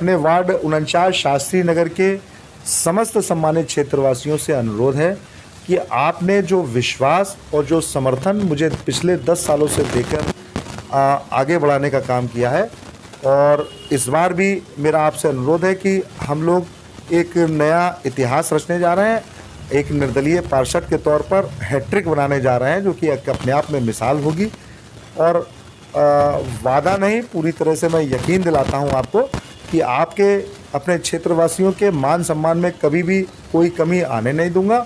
अपने वार्ड 49 शास्त्री नगर के समस्त सम्मानित क्षेत्रवासियों से अनुरोध है कि आपने जो विश्वास और जो समर्थन मुझे पिछले 10 सालों से देकर आगे बढ़ाने का काम किया है, और इस बार भी मेरा आपसे अनुरोध है कि हम लोग एक नया इतिहास रचने जा रहे हैं। एक निर्दलीय पार्षद के तौर पर हैट्रिक बनाने जा रहे हैं, जो कि अपने आप में मिसाल होगी। और वादा नहीं, पूरी तरह से मैं यकीन दिलाता हूं आपको कि आपके अपने क्षेत्रवासियों के मान सम्मान में कभी भी कोई कमी आने नहीं दूंगा।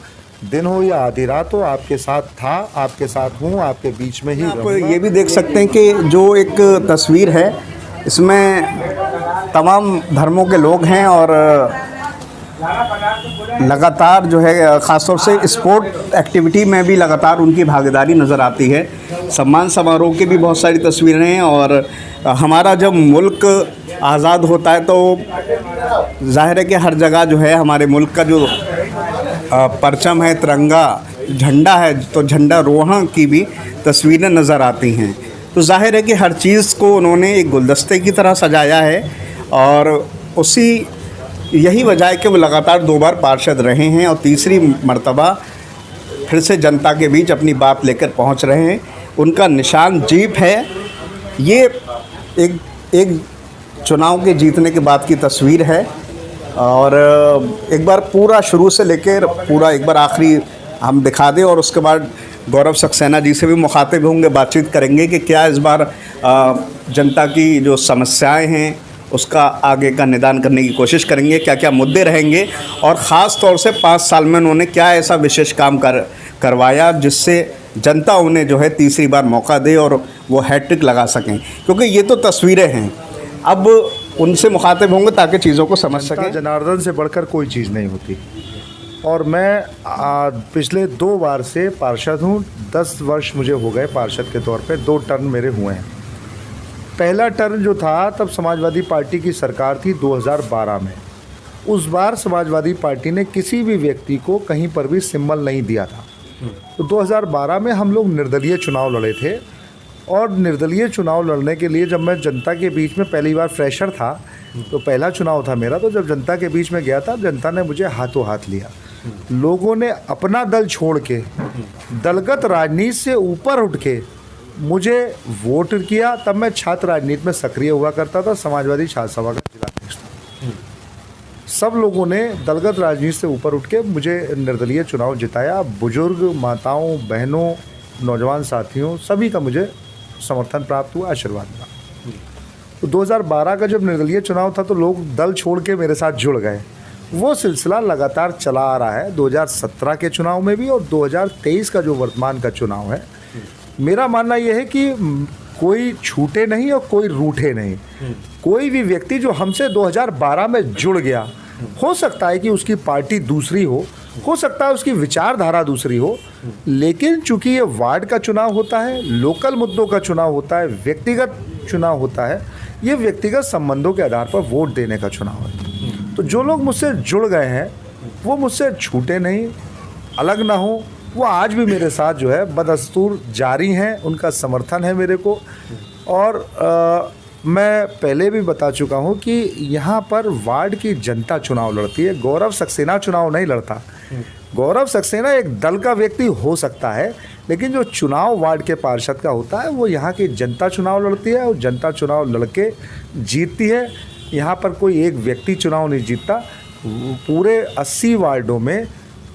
दिन हो या आधी रात हो, आपके साथ था, आपके साथ हूँ, आपके बीच में ही आप ये भी देख सकते हैं कि जो एक तस्वीर है इसमें तमाम धर्मों के लोग हैं और लगातार जो है ख़ासतौर से स्पोर्ट एक्टिविटी में भी लगातार उनकी भागीदारी नज़र आती है। सम्मान समारोह की भी बहुत सारी तस्वीरें हैं। और हमारा जब मुल्क आज़ाद होता है तो जाहिर है कि हर जगह जो है हमारे मुल्क का जो परचम है, तिरंगा झंडा है, तो झंडा रोहण की भी तस्वीरें नज़र आती हैं। तो जाहिर है कि हर चीज़ को उन्होंने एक गुलदस्ते की तरह सजाया है। और यही वजह है कि वो लगातार 2 बार पार्षद रहे हैं और तीसरी मर्तबा फिर से जनता के बीच अपनी बात लेकर पहुंच रहे हैं। उनका निशान जीप है। ये एक चुनाव के जीतने के बाद की तस्वीर है। और एक बार पूरा शुरू से लेकर पूरा एक बार आखिरी हम दिखा दें, और उसके बाद गौरव सक्सेना जी से भी मुखातिब होंगे, बातचीत करेंगे कि क्या इस बार जनता की जो समस्याएं हैं उसका आगे का निदान करने की कोशिश करेंगे, क्या क्या मुद्दे रहेंगे, और ख़ास तौर से 5 साल में उन्होंने क्या ऐसा विशेष काम करवाया जिससे जनता उन्हें जो है तीसरी बार मौका दे और वो हैट्रिक लगा सकें। क्योंकि ये तो तस्वीरें हैं, अब उनसे मुखातिब होंगे ताकि चीज़ों को समझ सकें। जनार्दन से बढ़कर कोई चीज़ नहीं होती। और मैं पिछले 2 बार से पार्षद हूँ। 10 वर्ष मुझे हो गए पार्षद के तौर पे, 2 टर्म मेरे हुए हैं। पहला टर्म जो था तब समाजवादी पार्टी की सरकार थी 2012 में। उस बार समाजवादी पार्टी ने किसी भी व्यक्ति को कहीं पर भी सिंबल नहीं दिया था। तो 2012 में हम लोग निर्दलीय चुनाव लड़े थे। और निर्दलीय चुनाव लड़ने के लिए जब मैं जनता के बीच में पहली बार फ्रेशर था, तो पहला चुनाव था मेरा, तो जब जनता के बीच में गया था, जनता ने मुझे हाथों हाथ लिया। लोगों ने अपना दल छोड़ के, दलगत राजनीति से ऊपर उठ के मुझे वोट किया। तब मैं छात्र राजनीति में सक्रिय हुआ करता था, समाजवादी छात्र सभा का जिलाध्यक्ष था। सब लोगों ने दलगत राजनीति से ऊपर उठ के मुझे निर्दलीय चुनाव जिताया। बुजुर्ग, माताओं, बहनों, नौजवान साथियों, सभी का मुझे समर्थन प्राप्त हुआ, आशीर्वाद मिला। तो 2012 का जब निर्दलीय चुनाव था तो लोग दल छोड़ के मेरे साथ जुड़ गए। वो सिलसिला लगातार चला आ रहा है 2017 के चुनाव में भी, और 2023 का जो वर्तमान का चुनाव है। मेरा मानना यह है कि कोई छूटे नहीं और कोई रूठे नहीं। कोई भी व्यक्ति जो हमसे 2012 में जुड़ गया, हो सकता है कि उसकी पार्टी दूसरी हो सकता है उसकी विचारधारा दूसरी हो, लेकिन चूंकि ये वार्ड का चुनाव होता है, लोकल मुद्दों का चुनाव होता है, व्यक्तिगत चुनाव होता है, ये व्यक्तिगत संबंधों के आधार पर वोट देने का चुनाव है। तो जो लोग मुझसे जुड़ गए हैं वो मुझसे छूटे नहीं, अलग ना हो। वो आज भी मेरे साथ जो है बदस्तूर जारी हैं, उनका समर्थन है मेरे को। और मैं पहले भी बता चुका हूँ कि यहाँ पर वार्ड की जनता चुनाव लड़ती है, गौरव सक्सेना चुनाव नहीं लड़ता। गौरव सक्सेना एक दल का व्यक्ति हो सकता है, लेकिन जो चुनाव वार्ड के पार्षद का होता है वो यहाँ की जनता चुनाव लड़ती है, और जनता चुनाव लड़के जीतती है। यहाँ पर कोई एक व्यक्ति चुनाव नहीं जीतता। पूरे 80 वार्डों में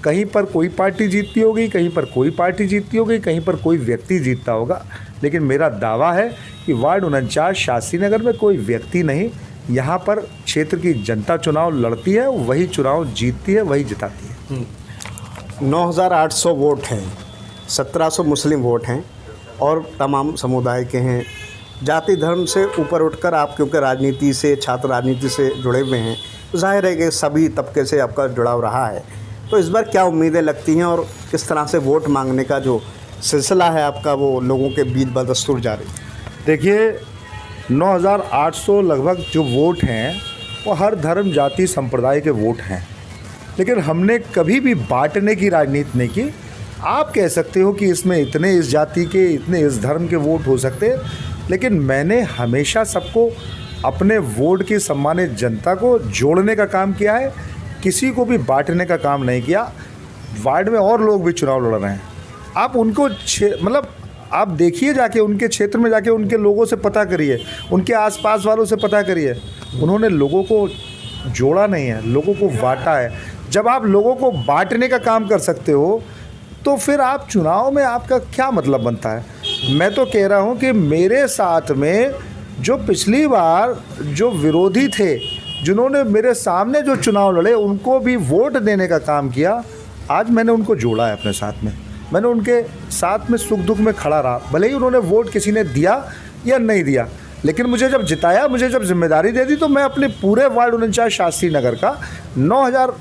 कहीं पर कोई पार्टी जीतती होगी, कहीं पर कोई पार्टी जीतती होगी, कहीं पर कोई व्यक्ति जीतता होगा, लेकिन मेरा दावा है कि वार्ड 49 शास्त्री नगर में कोई व्यक्ति नहीं, यहाँ पर क्षेत्र की जनता चुनाव लड़ती है, वही चुनाव जीतती है, वही जिताती है। 9,800 वोट हैं, 1700 मुस्लिम वोट हैं और तमाम समुदाय के हैं। जाति धर्म से ऊपर उठकर आप क्योंकि राजनीति से, छात्र राजनीति से जुड़े हुए हैं, तो जाहिर है कि सभी तबके से आपका जुड़ाव रहा है। तो इस बार क्या उम्मीदें लगती हैं और किस तरह से वोट मांगने का जो सिलसिला है आपका वो लोगों के बीच बदस्तूर जारी? देखिए, 9,800 लगभग जो वोट हैं वो हर धर्म, जाति, संप्रदाय के वोट हैं, लेकिन हमने कभी भी बांटने की राजनीति नहीं की। आप कह सकते हो कि इसमें इतने इस जाति के, इतने इस धर्म के वोट हो सकते हैं, लेकिन मैंने हमेशा सबको अपने वोट की सम्मानित जनता को जोड़ने का काम किया है, किसी को भी बांटने का काम नहीं किया। वार्ड में और लोग भी चुनाव लड़ रहे हैं, आप उनको मतलब आप देखिए, जाके उनके क्षेत्र में जाके उनके लोगों से पता करिए, उनके आसपास वालों से पता करिए, उन्होंने लोगों को जोड़ा नहीं है, लोगों को बांटा है। जब आप लोगों को बांटने का काम कर सकते हो तो फिर आप चुनाव में आपका क्या मतलब बनता है। मैं तो कह रहा हूँ कि मेरे साथ में जो पिछली बार जो विरोधी थे, जिन्होंने मेरे सामने जो चुनाव लड़े, उनको भी वोट देने का काम किया, आज मैंने उनको जोड़ा है अपने साथ में। मैंने उनके साथ में सुख दुख में खड़ा रहा, भले ही उन्होंने वोट किसी ने दिया या नहीं दिया, लेकिन मुझे जब जिताया, मुझे जब जिम्मेदारी दे दी, तो मैं अपने पूरे वार्ड 49 शास्त्री नगर का 9000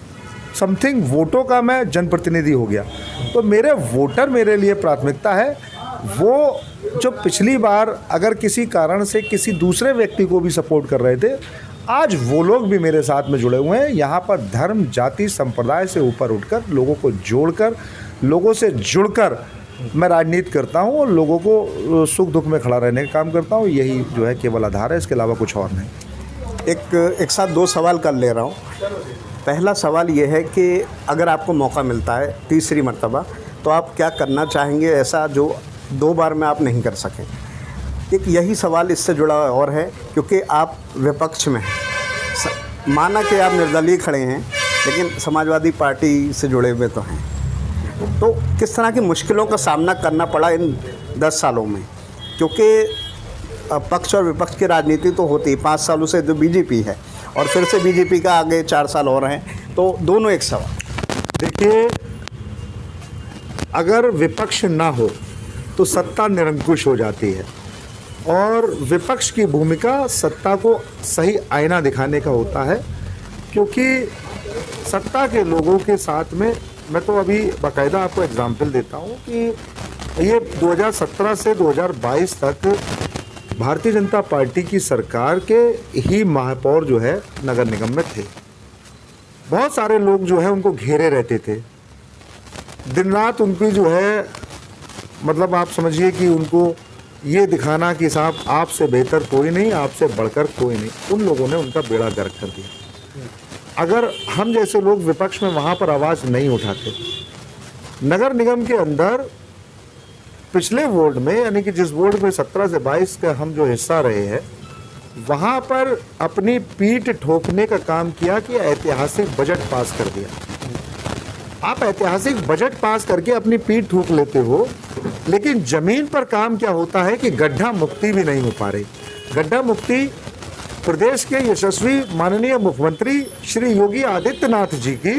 समथिंग वोटों का मैं जनप्रतिनिधि हो गया। तो मेरे वोटर मेरे लिए प्राथमिकता है। वो जो पिछली बार अगर किसी कारण से किसी दूसरे व्यक्ति को भी सपोर्ट कर रहे थे, आज वो लोग भी मेरे साथ में जुड़े हुए हैं। यहाँ पर धर्म, जाति, संप्रदाय से ऊपर उठकर, लोगों को जोड़कर, लोगों से जुड़कर मैं राजनीति करता हूँ और लोगों को सुख दुख में खड़ा रहने का काम करता हूँ। यही जो है केवल आधार है, इसके अलावा कुछ और नहीं। एक साथ दो सवाल कर ले रहा हूँ। पहला सवाल ये है कि अगर आपको मौका मिलता है तीसरी मर्तबा, तो आप क्या करना चाहेंगे ऐसा जो 2 बार में आप नहीं कर सकें। एक यही सवाल इससे जुड़ा और है, क्योंकि आप विपक्ष में हैं, माना कि आप निर्दलीय खड़े हैं, लेकिन समाजवादी पार्टी से जुड़े हुए तो हैं, तो किस तरह की मुश्किलों का सामना करना पड़ा इन 10 सालों में? क्योंकि पक्ष और विपक्ष की राजनीति तो होती, 5 सालों से जो बीजेपी है और फिर से बीजेपी का आगे 4 साल और हैं, तो दोनों एक सवाल। देखिए, अगर विपक्ष ना हो तो सत्ता निरंकुश हो जाती है, और विपक्ष की भूमिका सत्ता को सही आईना दिखाने का होता है। क्योंकि सत्ता के लोगों के साथ में, मैं तो अभी बाकायदा आपको एग्जाम्पल देता हूँ कि ये 2017 से 2022 तक भारतीय जनता पार्टी की सरकार के ही महापौर जो है नगर निगम में थे। बहुत सारे लोग जो है उनको घेरे रहते थे, दिन रात उनकी जो है, मतलब आप समझिए कि उनको ये दिखाना कि साहब आपसे बेहतर कोई नहीं, आपसे बढ़कर कोई नहीं। उन लोगों ने उनका बेड़ा गर्क कर दिया। अगर हम जैसे लोग विपक्ष में वहाँ पर आवाज़ नहीं उठाते, नगर निगम के अंदर पिछले वार्ड में, यानी कि जिस वार्ड में 17 से 22 का हम जो हिस्सा रहे हैं, वहाँ पर अपनी पीठ ठोकने का काम किया कि ऐतिहासिक बजट पास कर दिया। आप ऐतिहासिक बजट पास करके अपनी पीठ ठोक लेते हो, लेकिन ज़मीन पर काम क्या होता है कि गड्ढा मुक्ति भी नहीं हो पा रही। गड्ढा मुक्ति प्रदेश के यशस्वी माननीय मुख्यमंत्री श्री योगी आदित्यनाथ जी की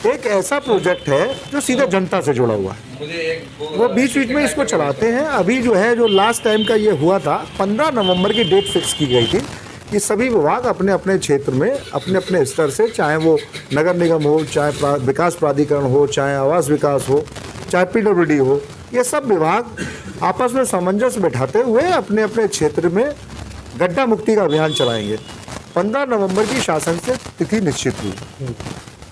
एक ऐसा प्रोजेक्ट है जो सीधे जनता से जुड़ा हुआ है। वो बीच बीच में इसको चलाते हैं। अभी जो है, जो लास्ट टाइम का ये हुआ था, 15 नवंबर की डेट फिक्स की गई थी कि सभी विभाग अपने अपने क्षेत्र में अपने अपने स्तर से, चाहे वो नगर निगम हो, चाहे विकास प्राधिकरण हो, चाहे आवास विकास हो, चाहे PWD हो, ये सब विभाग आपस में सामंजस्य बैठाते हुए अपने अपने क्षेत्र में गड्ढा मुक्ति का अभियान चलाएंगे। 15 नवंबर की शासन से तिथि निश्चित हुई,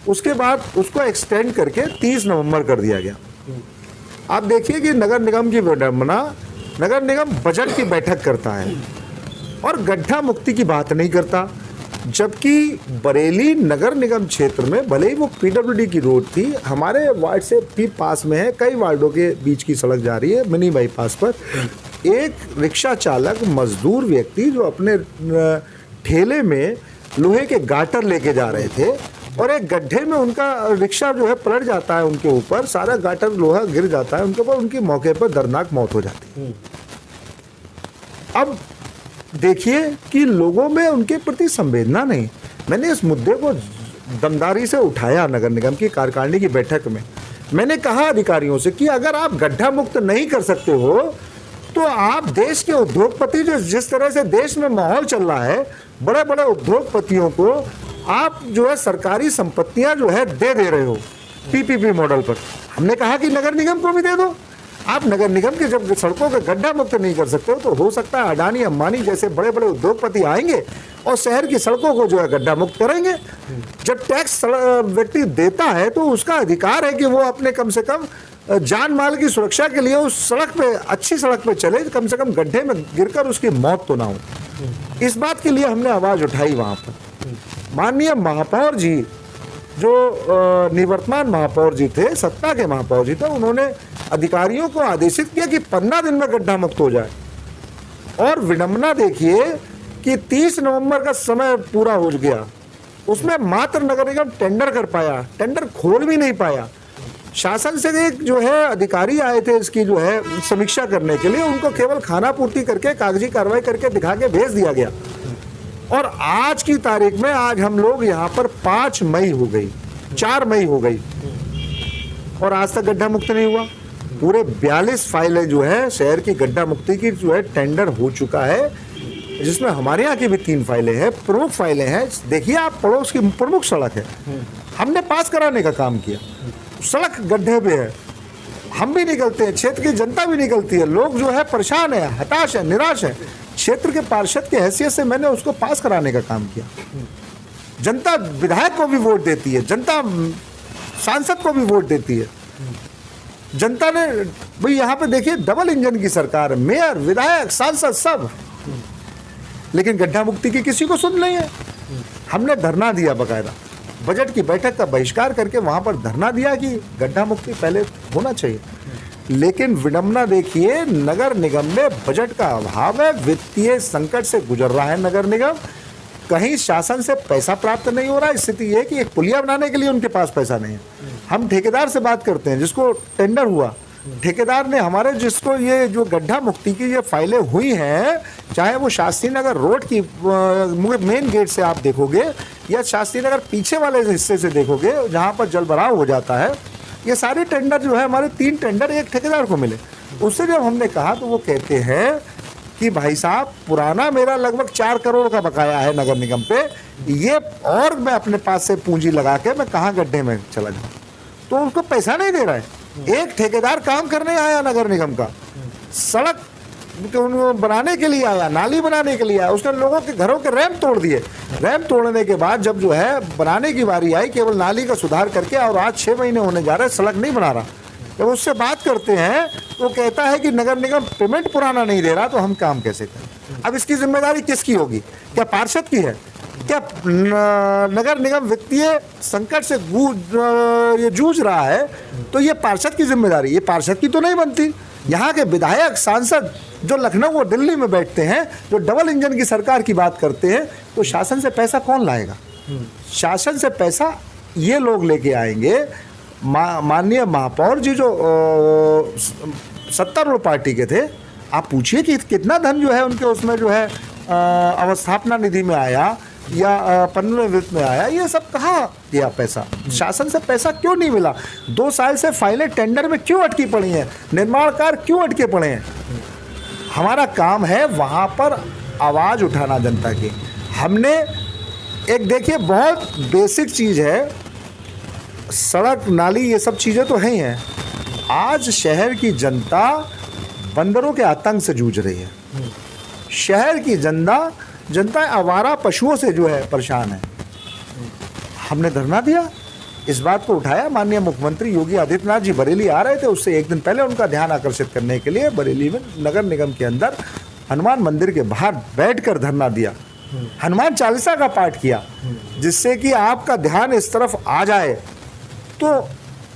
उसके बाद उसको एक्सटेंड करके 30 नवंबर कर दिया गया। आप देखिए कि नगर निगम की विडंबना, नगर निगम बजट की बैठक करता है और गड्ढा मुक्ति की बात नहीं करता। जबकि बरेली नगर निगम क्षेत्र में भले ही वो PWD की रोड थी, हमारे वार्ड से भी पास में है, कई वार्डों के बीच की सड़क जा रही है मिनी बाईपास पर। एक रिक्शा चालक मजदूर व्यक्ति जो अपने ठेले में लोहे के गाटर लेके जा रहे थे और एक गड्ढे में उनका रिक्शा जो है पलट जाता है, उनके ऊपर सारा गाटर लोहा गिर जाता है उनके ऊपर, उनकी मौके पर दर्दनाक मौत हो जाती है। अब देखिए कि लोगों में उनके प्रति संवेदना नहीं। मैंने इस मुद्दे को दमदारी से उठाया नगर निगम की कार्यकारिणी की बैठक में। मैंने कहा अधिकारियों से कि अगर आप गड्ढा मुक्त नहीं कर सकते हो तो आप देश के उद्योगपति, जो जिस तरह से देश में माहौल चल रहा है, बड़े बड़े उद्योगपतियों को आप जो है सरकारी संपत्तियां जो है दे रहे हो PPP मॉडल पर। हमने कहा कि नगर निगम को भी दे दो। आप नगर निगम के जब सड़कों का गड्ढा मुक्त नहीं कर सकते हो तो हो सकता है अडानी अंबानी जैसे बड़े बड़े उद्योगपति आएंगे और शहर की सड़कों को जो है गड्ढा मुक्त करेंगे। जब टैक्स व्यक्ति देता है तो उसका अधिकार है कि वो अपने कम से कम जान माल की सुरक्षा के लिए उस सड़क पे, अच्छी सड़क पे चले, कम से कम गड्ढे में गिरकर उसकी मौत तो ना हो। इस बात के लिए हमने आवाज़ उठाई वहाँ पर। माननीय महापौर जी, जो निवर्तमान महापौर जी थे, सत्ता के महापौर जी थे, उन्होंने अधिकारियों को आदेशित किया कि 15 दिन में गड्ढा मुक्त हो जाए। और विडंबना देखिए कि 30 नवंबर का समय पूरा हो गया, उसमें मात्र नगर निगम टेंडर कर पाया, टेंडर खोल भी नहीं पाया। शासन से एक जो है अधिकारी आए थे इसकी जो है समीक्षा करने के लिए, उनको केवल खाना पूर्ति करके कागजी कार्रवाई करके दिखा के भेज दिया गया। और आज की तारीख में आज हम लोग यहाँ पर 5 मई हो गई, 4 मई हो गई और आज तक गड्ढा मुक्त नहीं हुआ। पूरे 42 फाइलें जो है शहर की गड्ढा मुक्ति की जो है टेंडर हो चुका है, जिसमें हमारे यहाँ की भी 3 फाइलें हैं, प्रमुख फाइलें हैं। देखिए आप पड़ोस की प्रमुख सड़क है, हमने पास कराने का काम किया, सड़क गड्ढे पे है, हम भी निकलते हैं, क्षेत्र की जनता भी निकलती है, लोग जो है परेशान है, हताश है, निराश है। क्षेत्र के पार्षद की हैसियत से मैंने उसको पास कराने का काम किया। जनता विधायक को भी वोट देती है, जनता सांसद को भी वोट देती है। जनता ने भाई यहाँ पे देखिए डबल इंजन की सरकार है, मेयर, विधायक, सांसद सब, लेकिन गड्ढा मुक्ति की किसी को सुन नहीं है। हमने धरना दिया, बकायदा बजट की बैठक का बहिष्कार करके वहाँ पर धरना दिया कि गड्ढा मुक्ति पहले होना चाहिए। लेकिन विडंबना देखिए, नगर निगम में बजट का अभाव है, वित्तीय संकट से गुजर रहा है नगर निगम, कहीं शासन से पैसा प्राप्त नहीं हो रहा है। स्थिति ये कि एक पुलिया बनाने के लिए उनके पास पैसा नहीं है। हम ठेकेदार से बात करते हैं, जिसको टेंडर हुआ, ठेकेदार ने हमारे जिसको ये जो गड्ढा मुक्ति की ये फाइलें हुई हैं, चाहे वो शास्त्री नगर रोड की मेन गेट से आप देखोगे या शास्त्री नगर पीछे वाले हिस्से से देखोगे जहाँ पर जल भराव हो जाता है, ये सारे टेंडर जो है हमारे 3 टेंडर एक ठेकेदार को मिले। उससे जब हमने कहा तो वो कहते हैं कि भाई साहब पुराना मेरा लगभग 4 करोड़ का बकाया है नगर निगम पे, ये और मैं अपने पास से पूंजी लगा के मैं कहाँ गड्ढे में चला जाऊँ, तो उसको पैसा नहीं दे रहा है। एक ठेकेदार काम करने आया नगर निगम का, सड़क बनाने के लिए आया, नाली बनाने के लिए आया, उसने लोगों के घरों के रैंप तोड़ दिए। रैंप तोड़ने के बाद जब जो है बनाने की बारी आई, केवल नाली का सुधार करके, और आज 6 महीने होने जा रहे हैं, सड़क नहीं बना रहा। जब उससे बात करते हैं तो कहता है कि नगर निगम पेमेंट पुराना नहीं दे रहा, तो हम काम कैसे करें। अब इसकी जिम्मेदारी किसकी होगी? क्या पार्षद की है? क्या नगर निगम वित्तीय संकट से ये जूझ रहा है तो ये पार्षद की जिम्मेदारी, ये पार्षद की तो नहीं बनती। यहाँ के विधायक, सांसद जो लखनऊ और दिल्ली में बैठते हैं, जो डबल इंजन की सरकार की बात करते हैं, तो शासन से पैसा कौन लाएगा? शासन से पैसा ये लोग लेके आएंगे। माननीय महापौर जी जो सत्तारूढ़ पार्टी के थे, आप पूछिए कि कितना धन जो है उनके उसमें जो है अवस्थापना निधि में आया या पन्नू वित्त में आया, ये सब कहाँ दिया पैसा? शासन से पैसा क्यों नहीं मिला? 2 साल से फाइलें टेंडर में क्यों अटकी पड़ी हैं? निर्माण कार्य क्यों अटके पड़े हैं? हमारा काम है वहाँ पर आवाज़ उठाना जनता की। हमने एक देखिए बहुत बेसिक चीज़ है, सड़क नाली ये सब चीज़ें तो हैं ही हैं। आज शहर की जनता बंदरों के आतंक से जूझ रही है। शहर की जनता आवारा पशुओं से जो है परेशान है। हमने धरना दिया, इस बात को उठाया। माननीय मुख्यमंत्री योगी आदित्यनाथ जी बरेली आ रहे थे, उससे एक दिन पहले उनका ध्यान आकर्षित करने के लिए बरेली में नगर निगम के अंदर हनुमान मंदिर के बाहर बैठकर धरना दिया, हनुमान चालीसा का पाठ किया, जिससे कि आपका ध्यान इस तरफ आ जाए। तो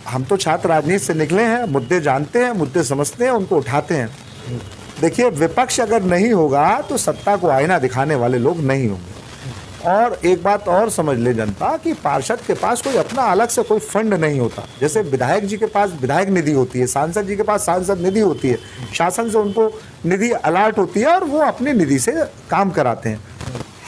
हम तो छात्र राजनीति से निकले हैं, मुद्दे जानते हैं, मुद्दे समझते हैं, उनको उठाते हैं। देखिए, विपक्ष अगर नहीं होगा तो सत्ता को आईना दिखाने वाले लोग नहीं होंगे। और एक बात और समझ ले जनता कि पार्षद के पास कोई अपना अलग से कोई फंड नहीं होता। जैसे विधायक जी के पास विधायक निधि होती है, सांसद जी के पास सांसद निधि होती है, शासन से उनको निधि अलॉट होती है और वो अपनी निधि से काम कराते हैं।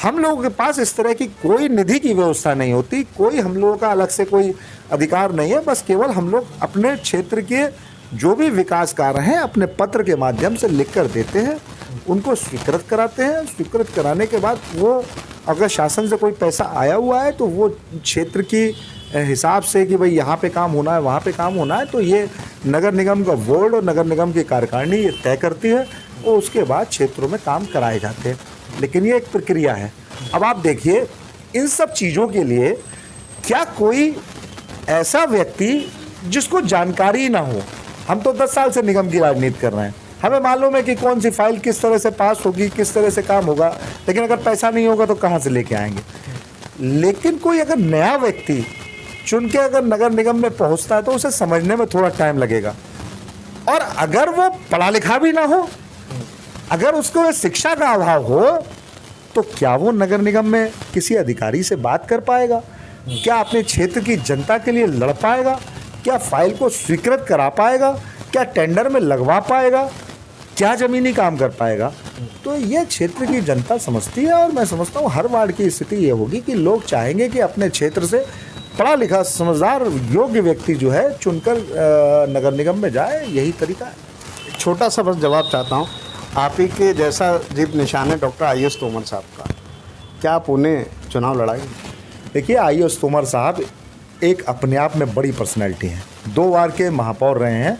हम लोगों के पास इस तरह की कोई निधि की व्यवस्था नहीं होती, कोई हम लोगों का अलग से कोई अधिकार नहीं है। बस केवल हम लोग अपने क्षेत्र के जो भी विकास कार्य हैं अपने पत्र के माध्यम से लिख कर देते हैं, उनको स्वीकृत कराते हैं। स्वीकृत कराने के बाद वो अगर शासन से कोई पैसा आया हुआ है तो वो क्षेत्र की हिसाब से कि भाई यहाँ पे काम होना है, वहाँ पे काम होना है, तो ये नगर निगम का बोर्ड और नगर निगम की कार्यकारिणी ये तय करती है और उसके बाद क्षेत्रों में काम कराए जाते हैं। लेकिन ये एक प्रक्रिया है। अब आप देखिए, इन सब चीज़ों के लिए क्या कोई ऐसा व्यक्ति जिसको जानकारी ना हो? हम तो 10 साल से निगम की राजनीति कर रहे हैं, हमें मालूम है कि कौन सी फाइल किस तरह से पास होगी, किस तरह से काम होगा, लेकिन अगर पैसा नहीं होगा तो कहाँ से लेके आएंगे। लेकिन कोई अगर नया व्यक्ति चुन के अगर नगर निगम में पहुंचता है तो उसे समझने में थोड़ा टाइम लगेगा। और अगर वो पढ़ा लिखा भी ना हो, अगर उसको शिक्षा का अभाव हो, तो क्या वो नगर निगम में किसी अधिकारी से बात कर पाएगा? क्या अपने क्षेत्र की जनता के लिए लड़ पाएगा? क्या फाइल को स्वीकृत करा पाएगा? क्या टेंडर में लगवा पाएगा? क्या ज़मीनी काम कर पाएगा? तो ये क्षेत्र की जनता समझती है। और मैं समझता हूँ हर वार्ड की स्थिति ये होगी कि लोग चाहेंगे कि अपने क्षेत्र से पढ़ा लिखा समझदार योग्य व्यक्ति जो है चुनकर नगर निगम में जाए। यही तरीका है। छोटा सा बस जवाब चाहता हूँ, आप ही के जैसा जीप निशान है डॉक्टर आई एस तोमर साहब का, क्या आप उन्हें चुनाव लड़ाएंगे? देखिए, आई एस तोमर साहब एक अपने आप में बड़ी पर्सनैलिटी हैं। 2 बार के महापौर रहे हैं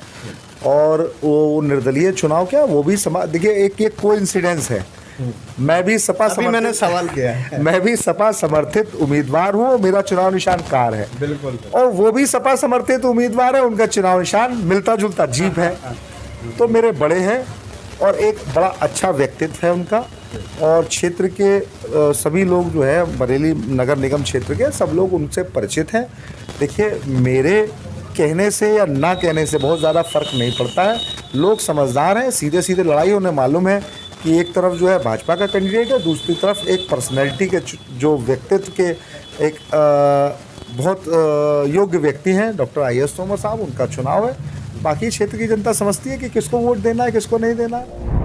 और वो निर्दलीय चुनाव क्या वो भी देखिए एक कोइंसिडेंस है। मैं भी सपा मैंने सवाल किया है। मैं भी सपा समर्थित उम्मीदवार हूँ, मेरा चुनाव निशान कार है। बिल्कुल। और वो भी सपा समर्थित उम्मीदवार है, उनका चुनाव निशान मिलता जुलता जीप है। तो मेरे बड़े हैं और एक बड़ा अच्छा व्यक्तित्व है उनका। और क्षेत्र के सभी लोग जो है बरेली नगर निगम क्षेत्र के सब लोग उनसे परिचित हैं। देखिए, मेरे कहने से या ना कहने से बहुत ज़्यादा फ़र्क नहीं पड़ता है। लोग समझदार हैं, सीधे सीधे लड़ाई उन्हें मालूम है कि एक तरफ जो है भाजपा का कैंडिडेट है, दूसरी तरफ एक पर्सनैलिटी के जो व्यक्तित्व के एक बहुत योग्य व्यक्ति हैं डॉक्टर आई एस तोमर साहब, उनका चुनाव है। बाकी क्षेत्र की जनता समझती है कि किसको वोट देना है, किसको नहीं देना है।